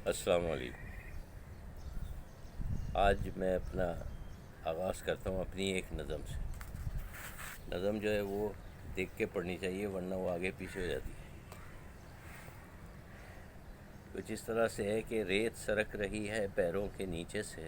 السلام علیکم۔ آج میں اپنا آغاز کرتا ہوں اپنی ایک نظم سے۔ نظم جو ہے وہ دیکھ کے پڑھنی چاہیے ورنہ وہ آگے پیچھے ہو جاتی ہے۔ کچھ اس طرح سے ہے کہ ریت سرک رہی ہے پیروں کے نیچے سے،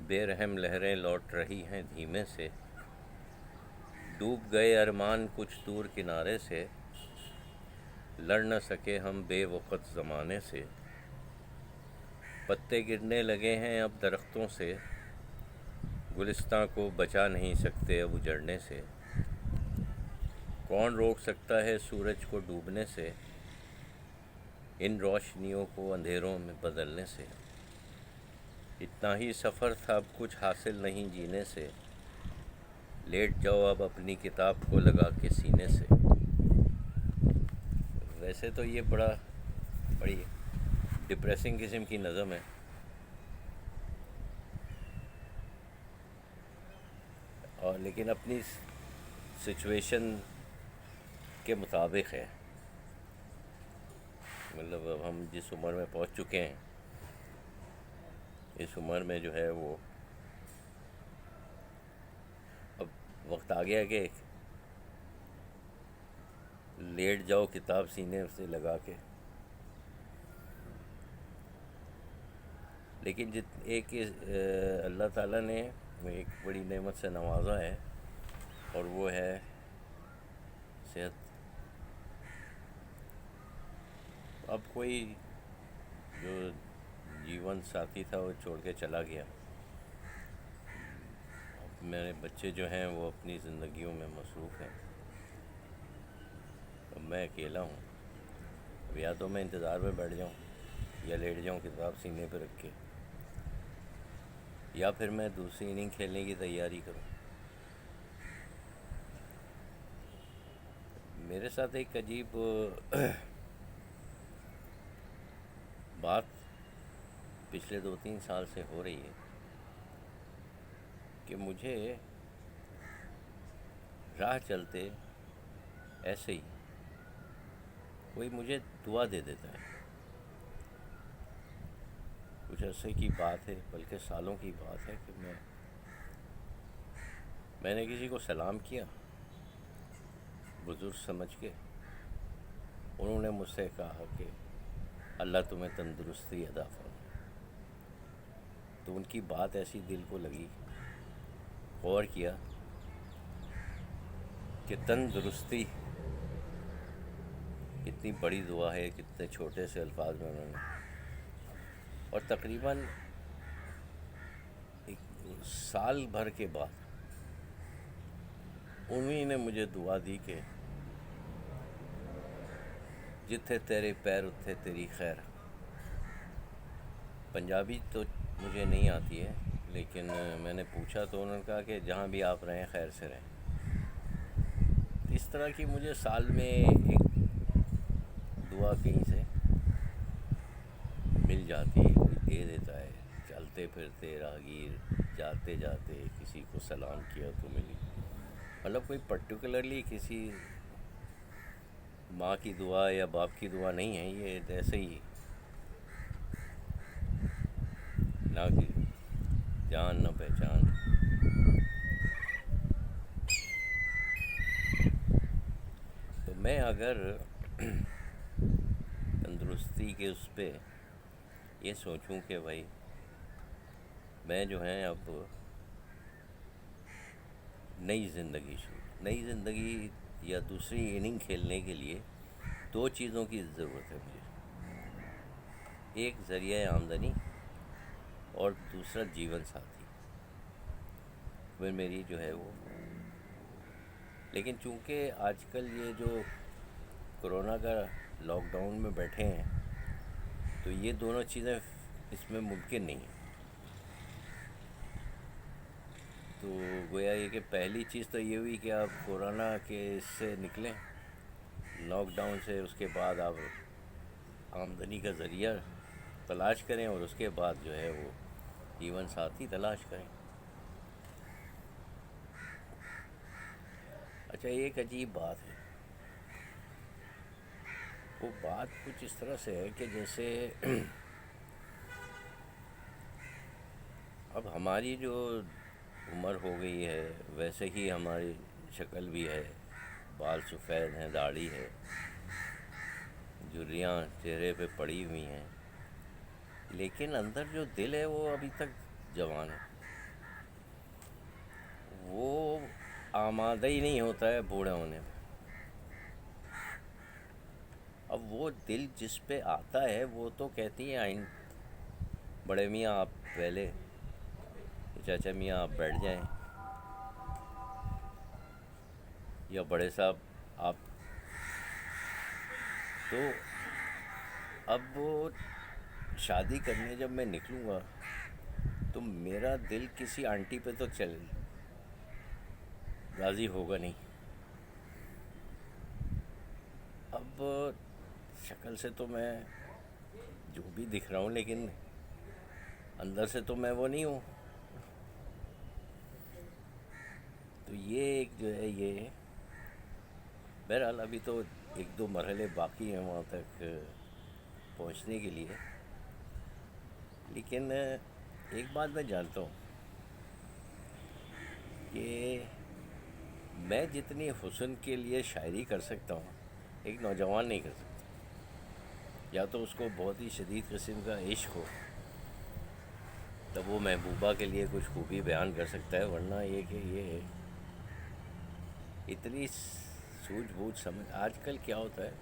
بے رحم لہریں لوٹ رہی ہیں دھیمے سے، ڈوب گئے ارمان کچھ دور کنارے سے، لڑ نہ سکے ہم بے وقت زمانے سے، پتے گرنے لگے ہیں اب درختوں سے، گلستاں کو بچا نہیں سکتے اب اجڑنے سے، کون روک سکتا ہے سورج کو ڈوبنے سے، ان روشنیوں کو اندھیروں میں بدلنے سے، اتنا ہی سفر تھا اب کچھ حاصل نہیں جینے سے، لیٹ جاؤ اب اپنی کتاب کو لگا کے سینے سے۔ ویسے تو یہ بڑی ڈپریسنگ قسم کی نظم ہے، اور لیکن اپنی سچویشن کے مطابق ہے۔ مطلب اب ہم جس عمر میں پہنچ چکے ہیں، اس عمر میں جو ہے وہ اب وقت آ گیا کہ لیٹ جاؤ کتاب سینے سے لگا کے۔ لیکن ایک اللہ تعالیٰ نے ایک بڑی نعمت سے نوازا ہے، اور وہ ہے صحت۔ اب کوئی جو جیون ساتھی تھا وہ چھوڑ کے چلا گیا، اب میرے بچے جو ہیں وہ اپنی زندگیوں میں مصروف ہیں، اب میں اکیلا ہوں۔ اب یا تو میں انتظار میں بیٹھ جاؤں یا لیٹ جاؤں کتاب سینے پہ رکھ کے، یا پھر میں دوسری اننگ کھیلنے کی تیاری کروں۔ میرے ساتھ ایک عجیب بات پچھلے 2-3 سال سے ہو رہی ہے کہ مجھے راہ چلتے ایسے ہی کوئی مجھے دعا دے دیتا ہے۔ کچھ عرصے کی بات ہے، بلکہ سالوں کی بات ہے کہ میں نے کسی کو سلام کیا بزرگ سمجھ کے، انہوں نے مجھ سے کہا کہ اللہ تمہیں تندرستی عطا فرمائے۔ تو ان کی بات ایسی دل کو لگی، غور کیا کہ تندرستی کتنی بڑی دعا ہے، کتنے چھوٹے سے الفاظ میں انہوں نے، اور تقریباً 1 سال بھر کے بعد انہی نے مجھے دعا دی کہ جتھے تیرے پیر اتھے تیری خیر۔ پنجابی تو مجھے نہیں آتی ہے، لیکن میں نے پوچھا تو انہوں نے کہا کہ جہاں بھی آپ رہیں خیر سے رہیں۔ اس طرح کی مجھے سال میں ایک دعا کہیں سے مل جاتی ہے، کوئی دے دیتا ہے۔ چلتے پھرتے راہگیر جاتے جاتے کسی کو سلام کیا تو ملی۔ مطلب کوئی پرٹیکولرلی کسی ماں کی دعا یا باپ کی دعا نہیں ہے، یہ ایسے ہی نہ کہ جان نہ پہچان۔ تو میں اگر تندرستی کے اس پہ یہ سوچوں کہ بھائی میں جو ہے اب نئی زندگی یا دوسری اننگ کھیلنے کے لیے 2 چیزوں کی ضرورت ہے مجھے، ایک ذریعہ آمدنی اور دوسرا جیون ساتھی۔ پھر میری جو ہے وہ، لیکن چونکہ آج کل یہ جو کرونا کا لاک ڈاؤن میں بیٹھے ہیں تو یہ دونوں چیزیں اس میں ممکن نہیں ہیں۔ تو گویا یہ کہ پہلی چیز تو یہ ہوئی کہ آپ کورونا کے اس سے نکلیں، لاک ڈاؤن سے، اس کے بعد آپ آمدنی کا ذریعہ تلاش کریں، اور اس کے بعد جو ہے وہ جیون ساتھی تلاش کریں۔ اچھا، ایک عجیب بات ہے وہ بات کچھ اس طرح سے ہے کہ جیسے اب ہماری جو عمر ہو گئی ہے ویسے ہی ہماری شکل بھی ہے، بال سفید ہیں، داڑھی ہے، جھریاں چہرے پہ پڑی ہوئی ہیں، لیکن اندر جو دل ہے وہ ابھی تک جوان ہے، وہ آمادہ ہی نہیں ہوتا ہے بوڑھا ہونے میں۔ اب وہ دل جس پہ آتا ہے وہ تو کہتی ہیں آئین بڑے میاں آپ پہلے، چاچا میاں آپ بیٹھ جائیں، یا بڑے صاحب آپ۔ تو اب وہ شادی کرنے جب میں نکلوں گا تو میرا دل کسی آنٹی پہ تو راضی ہوگا نہیں۔ اب شکل سے تو میں جو بھی دکھ رہا ہوں، لیکن اندر سے تو میں وہ نہیں ہوں۔ تو یہ ایک جو ہے یہ بہرحال ابھی تو ایک دو مرحلے باقی ہیں وہاں تک پہنچنے کے لیے، لیکن ایک بات میں جانتا ہوں کہ میں جتنی حسن کے لیے شاعری کر سکتا ہوں ایک نوجوان نہیں کر سکتا۔ یا تو اس کو بہت ہی شدید قسم کا عشق ہو تب وہ محبوبہ کے لیے کچھ خوبی بیان کر سکتا ہے، ورنہ یہ کہ یہ اتنی سوجھ بوجھ سمجھ۔ آج کل کیا ہوتا ہے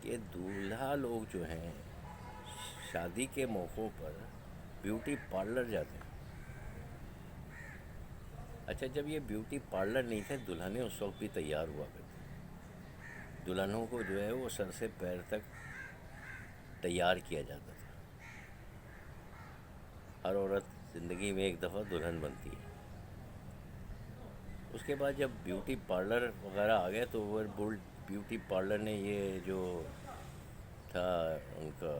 کہ دولہا لوگ جو ہیں شادی کے موقعوں پر بیوٹی پارلر جاتے ہیں۔ اچھا، جب یہ بیوٹی پارلر نہیں تھے، دلہنیں اس وقت بھی تیار ہوا کرتی، دلہنوں کو جو ہے وہ سر سے پیر تک تیار کیا جاتا تھا۔ ہر عورت زندگی میں ایک دفعہ دلہن بنتی ہے، اس کے بعد جب بیوٹی پارلر وغیرہ آ گئے تو وہ بیوٹی پارلر نے یہ جو تھا ان کا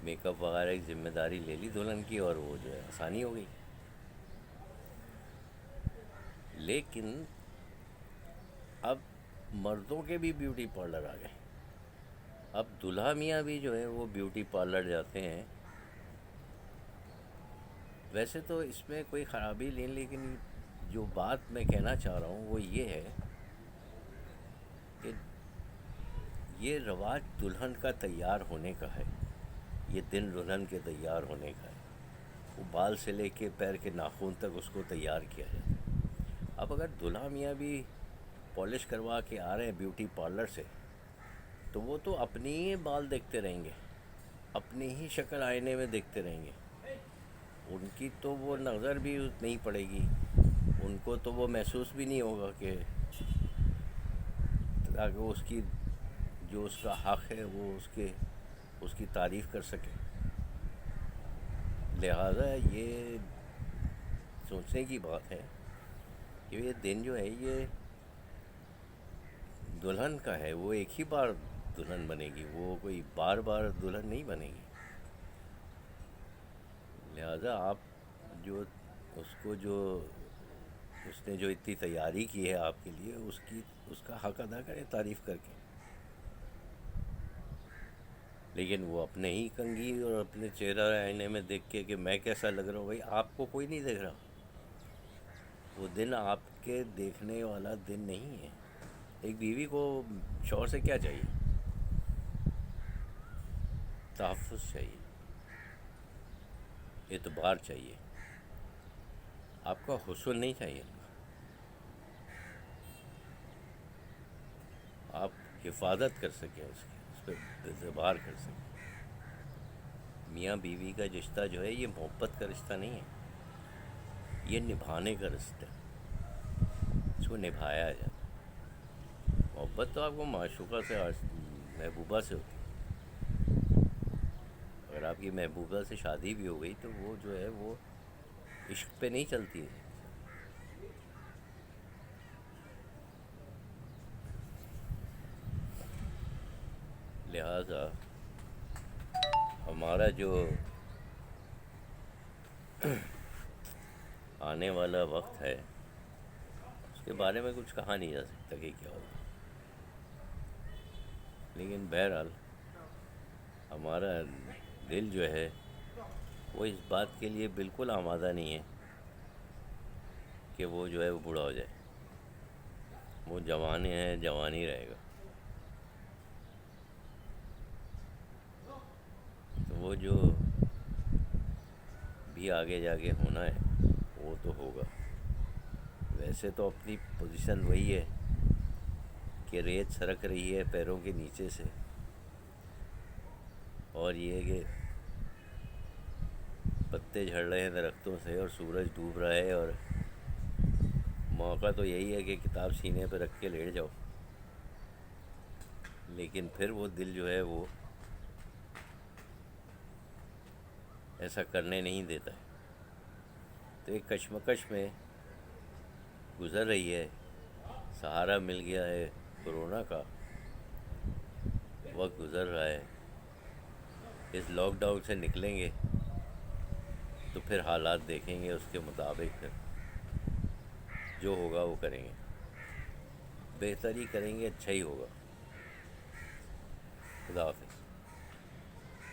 میک اپ وغیرہ کی ذمہ داری لے لی دلہن کی، اور وہ جو ہے آسانی ہو گئی۔ لیکن اب مردوں کے بھی بیوٹی پارلر آ گئے، اب دلہا میاں بھی جو ہے وہ بیوٹی پارلر جاتے ہیں۔ ویسے تو اس میں کوئی خرابی نہیں، لیکن جو بات میں کہنا چاہ رہا ہوں وہ یہ ہے کہ یہ رواج دلہن کا تیار ہونے کا ہے، یہ دن دلہن کے تیار ہونے کا ہے، وہ بال سے لے کے پیر کے ناخن تک اس کو تیار کیا جاتا ہے۔ اب اگر دلہا میاں بھی پالش کروا کے آ رہے ہیں بیوٹی پارلر سے تو وہ تو اپنی ہی بال دیکھتے رہیں گے، اپنی ہی شکل آئینے میں دیکھتے رہیں گے، ان کی تو وہ نظر بھی نہیں پڑے گی، ان کو تو وہ محسوس بھی نہیں ہوگا کہ تاکہ اس کی جو اس کا حق ہے وہ اس کی تعریف کر سکے۔ لہٰذا یہ سوچنے کی بات ہے کہ یہ دن جو ہے یہ دلہن کا ہے، وہ ایک ہی بار دلہن بنے گی، وہ کوئی بار بار دلہن نہیں بنے گی۔ لہذا آپ جو اس نے جو اتنی تیاری کی ہے آپ کے لیے، اس کا حق ادا کریں تعریف کر کے۔ لیکن وہ اپنے ہی کنگھی اور اپنے چہرہ آئینے میں دیکھ کے کہ میں کیسا لگ رہا ہوں، بھائی آپ کو کوئی نہیں دیکھ رہا، وہ دن آپ کے دیکھنے والا دن نہیں ہے۔ ایک بیوی کو شوہر سے کیا چاہیے؟ تحفظ چاہیے، اعتبار چاہیے، آپ کا حسن نہیں چاہیے، آپ حفاظت کر سکیں اس پہ اعتبار کر سکیں۔ میاں بیوی کا رشتہ جو ہے یہ محبت کا رشتہ نہیں ہے، یہ نبھانے کا رشتہ ہے، اس کو نبھایا جاتا ہے۔ محبت تو آپ کو معشوقہ سے محبوبہ سے ہوتی ہے، اگر آپ کی محبوبہ سے شادی بھی ہو گئی تو وہ جو ہے وہ عشق پہ نہیں چلتی ہے۔ لہٰذا ہمارا جو آنے والا وقت ہے اس کے بارے میں کچھ کہا نہیں جا سکتا کہ کیا ہوگا۔ لیکن بہرحال ہمارا دل جو ہے وہ اس بات کے لیے بالکل آمادہ نہیں ہے کہ وہ جو ہے وہ بوڑھا ہو جائے. وہ جوان ہے، جوان ہی رہے گا. تو وہ جو بھی آگے جا کے ہونا ہے وہ تو ہوگا. ویسے تو اپنی پوزیشن وہی ہے کہ ریت سرک رہی ہے پیروں کے نیچے سے، اور یہ کہ پتے جھڑ رہے ہیں درختوں سے اور سورج ڈوب رہا ہے، اور موقع تو یہی ہے کہ کتاب سینے پہ رکھ کے لیٹ جاؤ. لیکن پھر وہ دل جو ہے وہ ایسا کرنے نہیں دیتا ہے. تو ایک کشمکش میں گزر رہی ہے. سہارا مل گیا ہے کورونا کا، وقت گزر رہا ہے. اس لاک ڈاؤن سے نکلیں گے تو پھر حالات دیکھیں گے، اس کے مطابق پھر جو ہوگا وہ کریں گے. بہتر ہی کریں گے، اچھا ہی ہوگا. خدا حافظ.